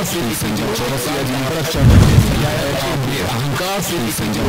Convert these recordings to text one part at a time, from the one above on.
अहंकार से संजय चौरसिया जी पर अहंकार से संजय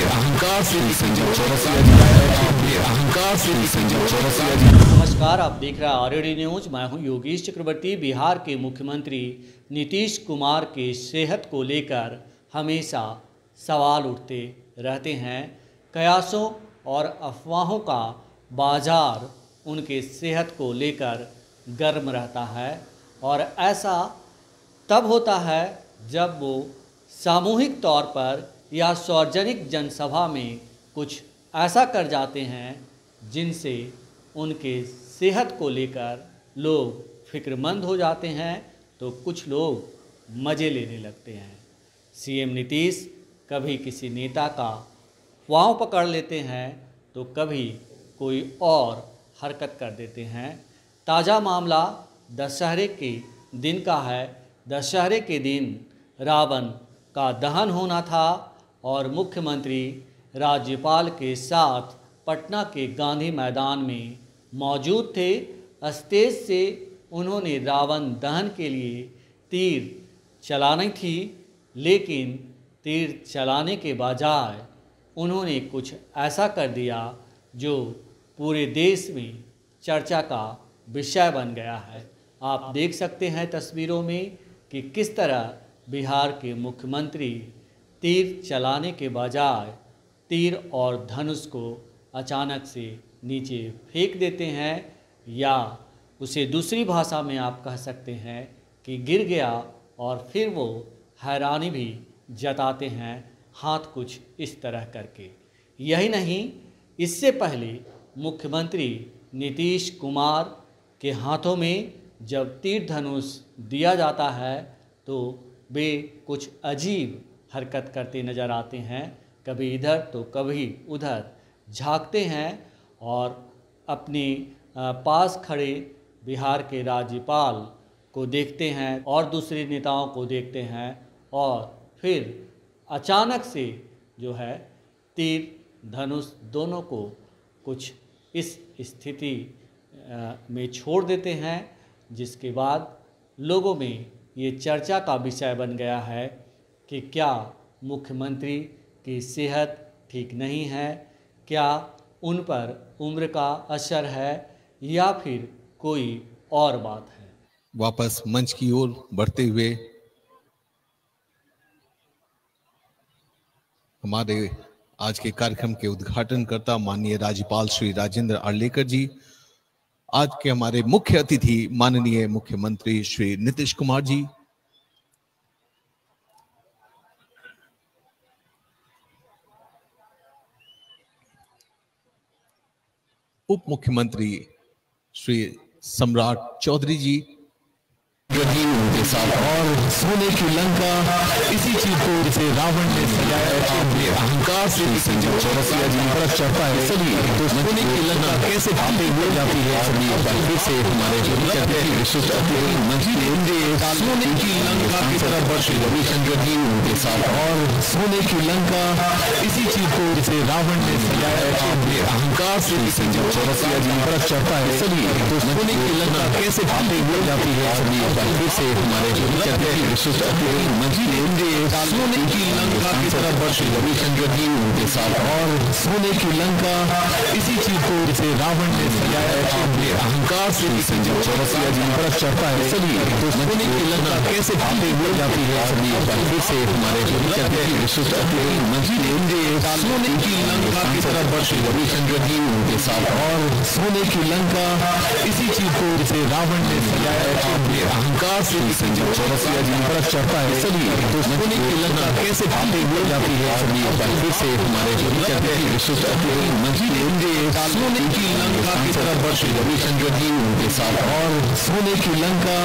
अहंकार से संजय चौरसिया जी अहंकार से संजय चौरसिया जी। नमस्कार, आप देख रहे हैं आरएडी न्यूज। मैं हूं योगेश चक्रवर्ती। बिहार के मुख्यमंत्री नीतीश कुमार के सेहत को लेकर हमेशा सवाल उठते रहते हैं। कयासों और अफवाहों का बाजार उनके सेहत को लेकर गर्म रहता है और ऐसा तब होता है जब वो सामूहिक तौर पर या सार्वजनिक जनसभा में कुछ ऐसा कर जाते हैं जिनसे उनके सेहत को लेकर लोग फिक्रमंद हो जाते हैं, तो कुछ लोग मज़े लेने लगते हैं। सीएम नीतीश कभी किसी नेता का पाँव पकड़ लेते हैं तो कभी कोई और हरकत कर देते हैं। ताज़ा मामला दशहरे के दिन का है। दशहरे के दिन रावण का दहन होना था और मुख्यमंत्री राज्यपाल के साथ पटना के गांधी मैदान में मौजूद थे। स्टेज से उन्होंने रावण दहन के लिए तीर चलानी थी, लेकिन तीर चलाने के बजाय उन्होंने कुछ ऐसा कर दिया जो पूरे देश में चर्चा का विषय बन गया है। आप देख सकते हैं तस्वीरों में कि किस तरह बिहार के मुख्यमंत्री तीर चलाने के बजाय तीर और धनुष को अचानक से नीचे फेंक देते हैं, या उसे दूसरी भाषा में आप कह सकते हैं कि गिर गया, और फिर वो हैरानी भी जताते हैं हाथ कुछ इस तरह करके। यही नहीं, इससे पहले मुख्यमंत्री नीतीश कुमार के हाथों में जब तीर धनुष दिया जाता है तो वे कुछ अजीब हरकत करते नज़र आते हैं। कभी इधर तो कभी उधर झांकते हैं और अपने पास खड़े बिहार के राज्यपाल को देखते हैं और दूसरे नेताओं को देखते हैं, और फिर अचानक से जो है तीर धनुष दोनों को कुछ इस स्थिति में छोड़ देते हैं, जिसके बाद लोगों में ये चर्चा का विषय बन गया है कि क्या मुख्यमंत्री की सेहत ठीक नहीं है, क्या उन पर उम्र का असर है, या फिर कोई और बात है। वापस मंच की ओर बढ़ते हुए हमारे आज के कार्यक्रम के उद्घाटनकर्ता माननीय राज्यपाल श्री राजेंद्र अर्लेकर जी, आज के हमारे मुख्य अतिथि माननीय मुख्यमंत्री श्री नीतीश कुमार जी, उप मुख्यमंत्री श्री सम्राट चौधरी जी, उनके साथ और सोने की लंका इसी चीज को जिसे रावण ने सजाया अहंकार से संजय चौरसिया जी पर चढ़ता है। चलिए तो सोने की लंका कैसे भागे हो जाती है, चलिए फिर से हमारे विशिष्ट अतिथि मंत्री सोने की लंका की तरफ बढ़े रविशंकर जी, उनके साथ और सोने की लंका इसी चीज को जिसे रावण ने सजाया अहंकार से संजय चौरसिया जी पर चढ़ता है। चलिए तो सोने की लंका कैसे भागे हो जाती है, चलिए फिर से हमारे विशिष्ट अतिथि मंत्री सोने की लंका की तरफ बढ़े रविशंकर जी, उनके साथ और सोने की लंका इसी चीज को जिसे रावण ने सजाया अहंकार से संजय चौरसिया जी पर चढ़ता है। चलिए तो सोने की लंका कैसे भागे हो जाती है, चलिए फिर से हमारे विशिष्ट अतिथि मंत्री सोने की लंका की तरफ बढ़े रविशंकर जी, उनके साथ और सोने की लंका इसी चीज को जिसे रावण ने सजाया अहंकार से संजय चौरसिया जी पर चढ़ता है। चलिए तो सोने की लंका कैसे भागे हो जाती है, चलिए फिर से हमारे विशिष्ट अतिथि मंत्री सोने की लंका की तरफ बढ़े रविशंकर जी, उनके साथ और सोने की लंका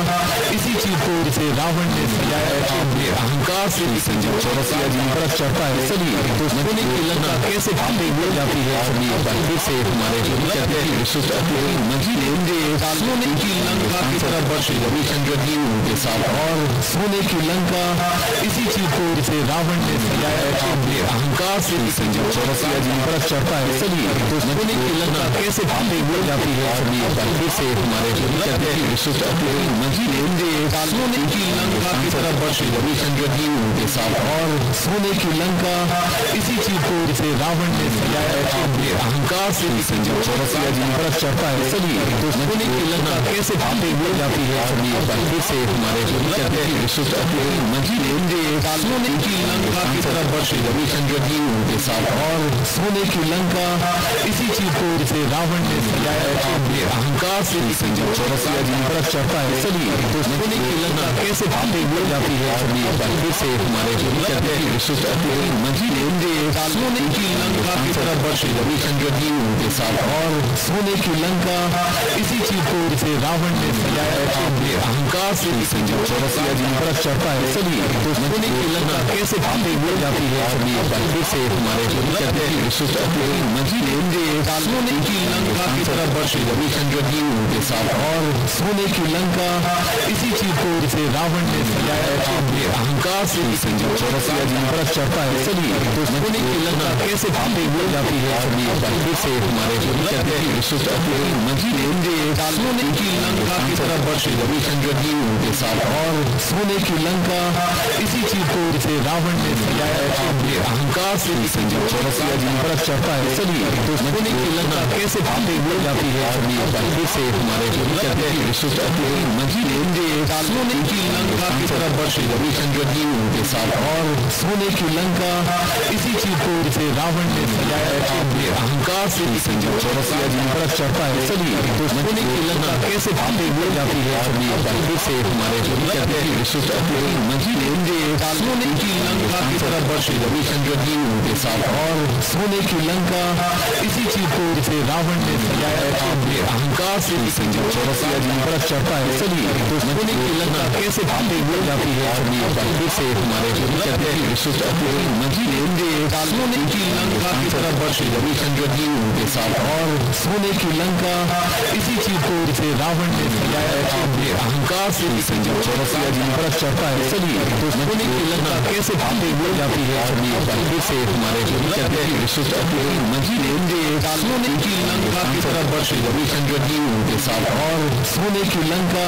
इसी चीज को जिसे रावण ने सजाया अहंकार से संजय चौरसिया जी पर चढ़ता है। चलिए तो सोने की लंका कैसे भागे हो जाती है, चलिए फिर से हमारे विशिष्ट अतिथि मंत्री सोने की लंका की तरफ बढ़े रविशंकर जी उनके साथ और सोने की लंका इसी चीज को जिसे रावण ने सजाया अपने अहंकार से चौरसिया जी पर चढ़ता है। चलिए तो सोने की लंका कैसे भागते हुए जाती है फिर से हमारे सोने की लंका की तरफ बढ़ते रविशंकर जी उनके साथ और सोने की लंका इसी चीज को जिसे रावण ने सजाया अपने अहंकार से चौरसिया जी पर चढ़ता है। चलिए तो सोने की लंका कैसे भागते हुए जाती है फिर से हमारे सोने की लंका की तरफ बढ़ते रविशंकर जी उनके साथ और सोने की लंका इसी चीज को जिसे रावण ने सजाया अपने अहंकार से चौरसिया जी पर चढ़ता है। चलिए तो सोने की लंका कैसे भागते हुए जाती है फिर से हमारे सोने की लंका की तरफ बढ़ते रविशंकर जी उनके साथ और सोने की लंका इसी चीज को जिसे रावण ने सजाया अपने अहंकार से चौरसिया जी पर चढ़ता है। चलिए तो सोने की लंका कैसे भागते हुए जाती है फिर से हमारे सोने की लंका की तरफ बढ़ते रविशंकर जी उनके साथ और सोने की लंका इसी चीज को जिसे रावण ने सजाया अपने अहंकार से चौरसिया जी पर चढ़ता है। चलिए तो सोने की लंका कैसे भागते हुए जाती है फिर से हमारे सोने की लंका की तरफ बढ़ते रविशंकर जी उनके साथ और सोने की लंका इसी चीज को जिसे रावण ने सजाया अपने अहंकार से चौरसिया जी पर चढ़ता है। चलिए तो सोने की लंका कैसे भागते हुए जाती है फिर से हमारे सोने की लंका की तरफ बढ़ते रविशंकर जी उनके साथ और सोने की लंका इसी चीज को जिसे रावण ने सजाया अपने अहंकार से चौरसिया जी पर चढ़ता है। चलिए तो सोने की लंका कैसे भागते हुए जाती है फिर से हमारे सोने की लंका की तरफ बढ़ते रविशंकर जी उनके साथ और सोने की लंका इसी चीज को जिसे रावण ने सजाया अपने अहंकार से चौरसिया जी पर चढ़ता है। चलिए तो सोने की लंका कैसे भागते हुए जाती है फिर से हमारे सोने की लंका की तरफ बढ़ते रविशंकर जी उनके साथ और सोने की लंका इसी चीज को जिसे रावण ने सजाया अपने अहंकार से चौरसिया जी पर चढ़ता है। चलिए तो सोने की लंका कैसे भागते हुए जाती है फिर से हमारे सोने की लंका की तरफ बढ़ते रविशंकर जी उनके साथ और सोने की लंका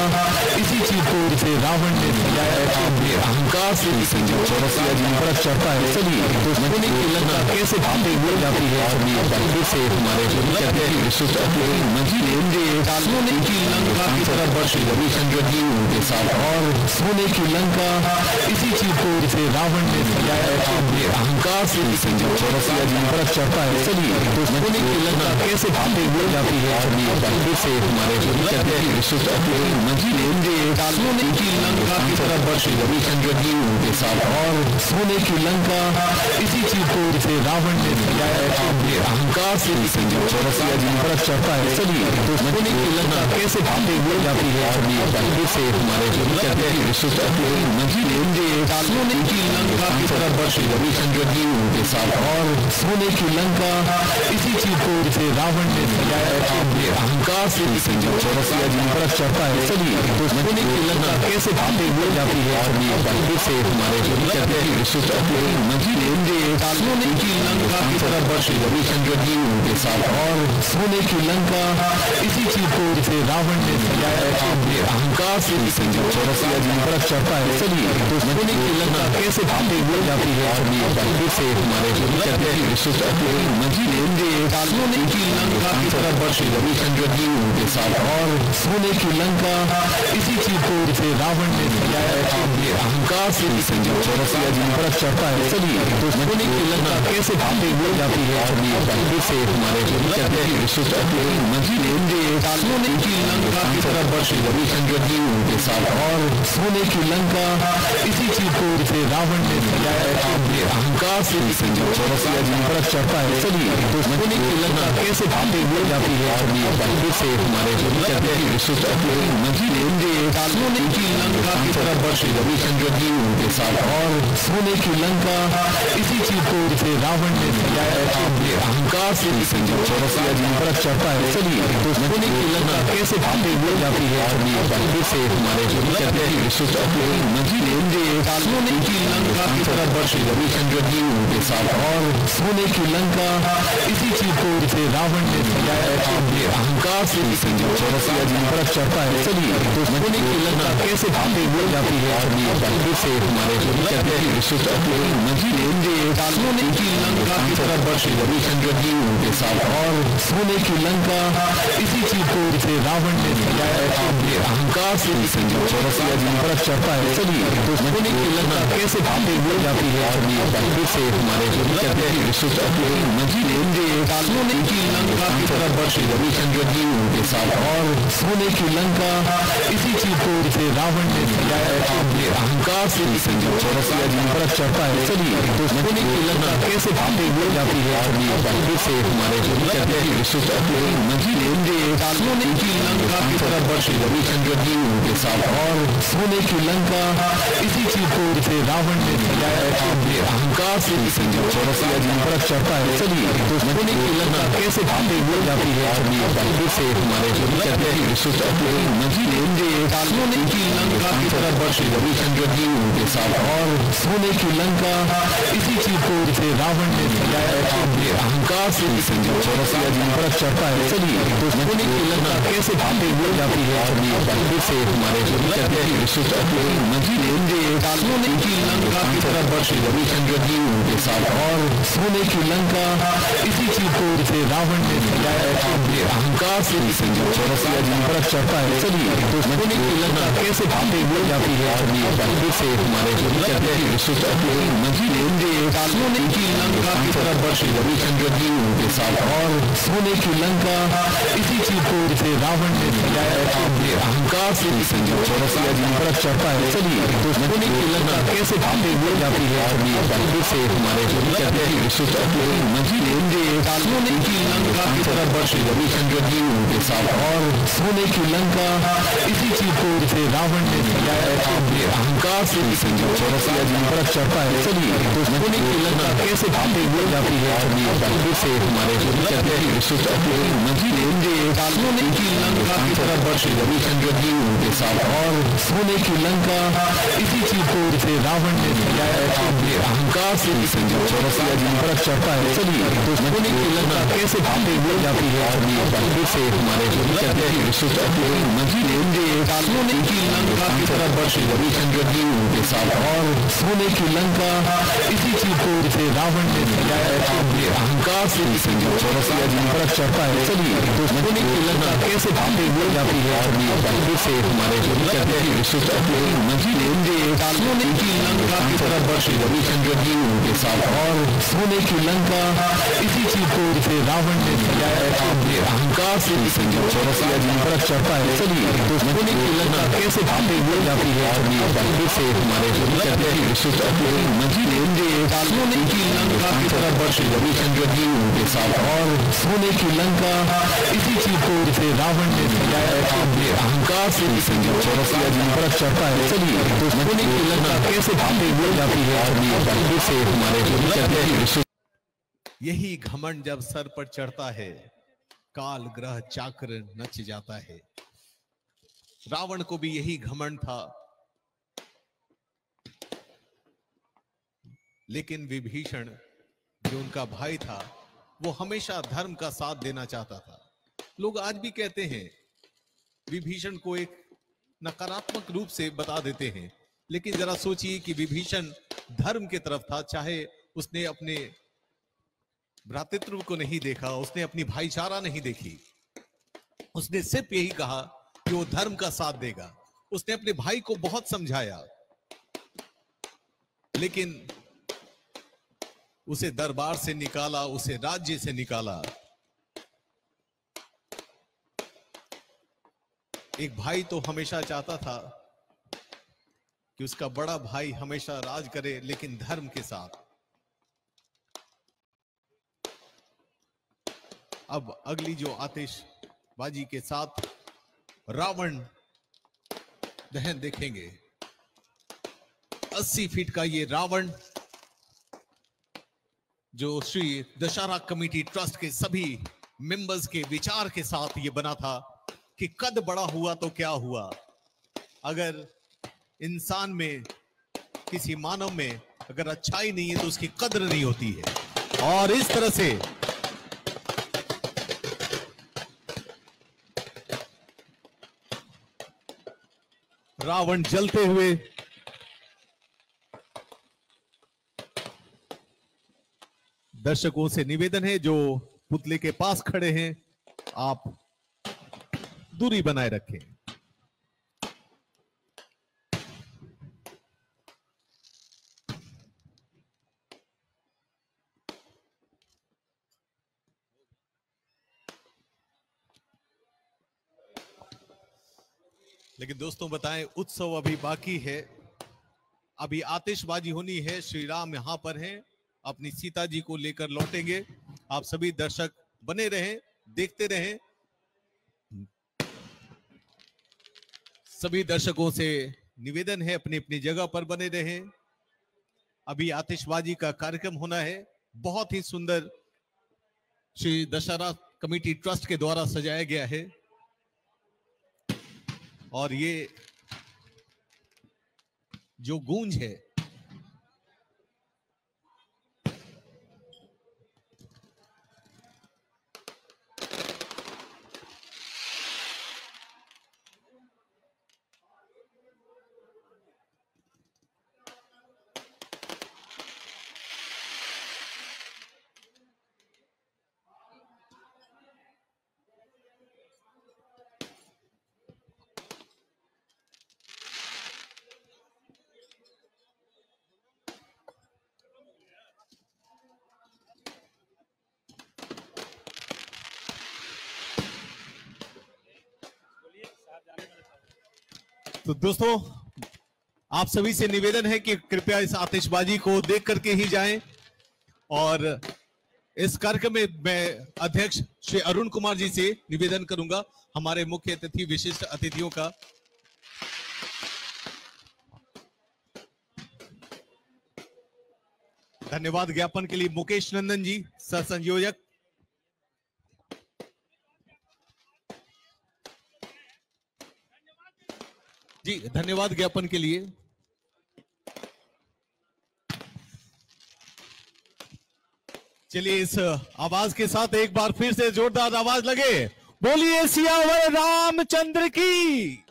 इसी चीज को जिसे रावण ने सजाया अपने अहंकार से चौरसिया जी पर चढ़ता है। चलिए तो सोने की लंका कैसे भागते हुए जाती है फिर से हमारे सोने की लंका की तरफ बढ़ते रविशंकर जी उनके साथ और सोने की लंका इसी चीज को जिसे रावण ने सजाया अपने अहंकार से चौरसिया जी पर चढ़ता है। चलिए तो सोने की लंका कैसे भागते हुए जाती है फिर से हमारे सोने की लंका की तरफ बढ़ते रविशंकर जी उनके साथ और सोने की लंका इसी चीज को जिसे रावण ने सजाया अपने अहंकार से चौरसिया जी पर चढ़ता है। चलिए तो सोने की लंका कैसे भागते हुए जाती है फिर से हमारे सोने की लंका की तरफ बढ़ते रविशंकर जी उनके साथ और सोने की लंका इसी चीज को जिसे रावण ने सजाया अपने अहंकार से चौरसिया जी पर चढ़ता है। चलिए तो सोने की लंका कैसे भागते हुए जाती है फिर से हमारे सोने की लंका की तरफ बढ़ते रविशंकर जी उनके साथ और सोने की लंका इसी चीज को जिसे रावण ने सजाया अपने अहंकार से चौरसिया जी पर चढ़ता है। चलिए तो सोने की लंका कैसे भागते हुए जाती है फिर से हमारे सोने की लंका की तरफ बढ़ते रविशंकर जी उनके साथ और सोने की लंका इसी चीज को जिसे रावण ने सजाया अपने अहंकार से चौरसिया जी पर चढ़ता है। चलिए तो सोने की लंका कैसे भागते हुए जाती है फिर से हमारे सोने की लंका की तरफ बढ़ते रविशंकर जी उनके साथ और सोने की लंका इसी चीज को जिसे रावण ने सजाया अपने अहंकार से चौरसिया जी पर चढ़ता है। चलिए तो सोने की लंका कैसे भागते हुए जाती है फिर से हमारे सोने की लंका की तरफ बढ़े रविचंद्र जी उनके साथ। और सोने की लंका इसी चीज को जिसे रावण ने सजाया अपने अहंकार से चौरसिया जी पर चढ़ता है। चलिए तो सोने की लंका कैसे भागे मिल जाती है फिर से हमारे कहते हैं विशिष्ट अपने मजीद सोने की लंका की तरफ बढ़े रविचंद्र जी उनके साथ। और सोने की लंका इसी चीज को जिसे रावण ने सजाया अपने अहंकार से चौरसिया जी पर चढ़ता है। चलिए तो सोने की लंका कैसे भागे मिल जाती है फिर से हमारे कहते हैं विशिष्ट अपने मजीद सोने की लंका की तरफ बढ़े रविचंद्र जी उनके साथ। और सोने की लंका इसी चीज को जिसे रावण ने सजाया अपने अहंकार से चौरसिया जी पर चढ़ता है। चलिए तो सोने की लंका कैसे भागे मिल जाती है फिर से हमारे कहते हैं विशिष्ट अपने मजीद सोने की लंका की तरफ बढ़े रविचंद्र जी उनके साथ। और सोने की लंका इसी चीज को जिसे रावण ने सजाया अपने अहंकार से चौरसिया जी पर चढ़ता है। चलिए तो सोने की लंका कैसे भागे मिल जाती है फिर से हमारे कहते हैं विशिष्ट अपने मजीद सोने की लंका की तरफ बढ़े रविचंद्र जी उनके साथ। और सोने की लंका इसी चीज को जिसे रावण ने सजाया अपने अहंकार से चौरसिया जी पर चढ़ता है। चलिए तो सोने की लंका कैसे भागे मिल जाती है फिर से हमारे कहते हैं विशिष्ट अपने मजीद सोने की लंका की तरफ बढ़े रविचंद्र जी उनके साथ। और सोने की लंका इसी चीज को जिसे रावण ने सजाया अपने अहंकार से चौरसिया जी पर चढ़ता है। चलिए तो सोने की लंका कैसे भागे मिल जाती है फिर से हमारे कहते हैं विशिष्ट अपने मजीद सोने की लंका की तरफ बढ़े रविचंद्र जी उनके साथ। और सोने की लंका इसी चीज को जिसे रावण ने सजाया अपने अहंकार से चौरसिया जी पर चढ़ता है। चलिए तो सोने की लंका कैसे भागे मिल जाती है फिर से हमारे कहते हैं विशिष्ट अपने मजीद सोने की लंका की तरफ बढ़े रविचंद्र जी उनके साथ। और सोने की लंका इसी चीज को जिसे रावण ने सजाया अपने अहंकार से चौरसिया जी पर चढ़ता है। चलिए तो सोने की लंका कैसे भागे मिल जाती है फिर से हमारे कहते हैं विशिष्ट अपने मजीद सोने की लंका की तरफ बढ़े रविचंद्र जी उनके साथ। और सोने की लंका इसी चीज को जिसे रावण ने सजाया अपने अहंकार से चौरसिया जी पर चढ़ता है। चलिए तो सोने की लंका कैसे भागे मिल जाती है फिर से हमारे कहते हैं विशिष्ट अपने मजीद सोने की लंका की तरफ बढ़े रविचंद्र जी उनके साथ। और सोने की लंका इसी चीज को जिसे रावण ने सजाया अपने अहंकार से चौरसिया जी पर चढ़ता है। चलिए तो सोने की लंका कैसे भागे मिल जाती है फिर से हमारे कहते हैं विशिष्ट अपने मजीद सोने की लंका की तरफ बढ़े रविचंद्र जी उनके साथ। और सोने की लंका इसी चीज को जिसे रावण ने सजाया अपने अहंकार से चौरसिया जी पर चढ़ता है। चलिए तो सोने की लंका कैसे भागे मिल जाती है फिर से हमारे कहते हैं विशिष्ट अपने मजीद सोने की लंका की तरफ बढ़े रविचंद्र जी उनके साथ। और सोने की लंका इसी चीज को जिसे रावण ने सजाया अपने अहंकार से चौरसिया जी पर चढ़ता है। चलिए तो सोने की लंका कैसे भागे मिल जाती है फिर से हमारे कहते हैं विशिष्ट अपने मजीद सोने की लंका की तरफ बढ़े रविचंद्र जी उनके साथ। और सोने की लंका इसी चीज को जिसे रावण ने सजाया अपने अहंकार से चौरसिया जी पर चढ़ता है। चलिए तो सोने की लंका कैसे भागे मिल जाती है फिर से हमारे कहते हैं विशिष्ट यही घमंड जब सर पर चढ़ता है काल ग्रह चाक्र नच जाता है। रावण को भी यही घमंड था, लेकिन विभीषण जो उनका भाई था वो हमेशा धर्म का साथ देना चाहता था। लोग आज भी कहते हैं विभीषण को एक नकारात्मक रूप से बता देते हैं, लेकिन जरा सोचिए कि विभीषण धर्म की तरफ था। चाहे उसने अपने भ्रातृत्व को नहीं देखा, उसने अपनी भाईचारा नहीं देखी, उसने सिर्फ यही कहा कि वो धर्म का साथ देगा। उसने अपने भाई को बहुत समझाया, लेकिन उसे दरबार से निकाला, उसे राज्य से निकाला। एक भाई तो हमेशा चाहता था कि उसका बड़ा भाई हमेशा राज करे, लेकिन धर्म के साथ। अब अगली जो आतिशबाजी के साथ रावण दहन देखेंगे। 80 फीट का ये रावण जो श्री दशहरा कमेटी ट्रस्ट के सभी मेंबर्स के विचार के साथ ये बना था कि कद बड़ा हुआ तो क्या हुआ, अगर इंसान में, किसी मानव में अगर अच्छाई नहीं है तो उसकी कद्र नहीं होती है। और इस तरह से रावण जलते हुए दर्शकों से निवेदन है जो पुतले के पास खड़े हैं, आप दूरी बनाए रखें। लेकिन दोस्तों बताएं, उत्सव अभी बाकी है, अभी आतिशबाजी होनी है। श्री राम यहां पर हैं, अपनी सीता जी को लेकर लौटेंगे। आप सभी दर्शक बने रहें, देखते रहें। सभी दर्शकों से निवेदन है अपनी अपनी जगह पर बने रहें। अभी आतिशबाजी का कार्यक्रम होना है, बहुत ही सुंदर श्री दशहरा कमेटी ट्रस्ट के द्वारा सजाया गया है। और ये जो गूंज है, तो दोस्तों आप सभी से निवेदन है कि कृपया इस आतिशबाजी को देख करके ही जाएं। और इस कार्यक्रम में मैं अध्यक्ष श्री अरुण कुमार जी से निवेदन करूंगा, हमारे मुख्य अतिथि विशिष्ट अतिथियों का। धन्यवाद ज्ञापन के लिए मुकेश नंदन जी, सह संयोजक। जी धन्यवाद ज्ञापन के लिए। चलिए इस आवाज के साथ एक बार फिर से जोरदार आवाज लगे, बोलिए सियावर रामचंद्र की।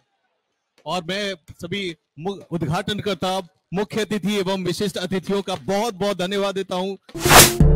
और मैं सभी उद्घाटनकर्ता, मुख्य अतिथि एवं विशिष्ट अतिथियों का बहुत बहुत धन्यवाद देता हूं।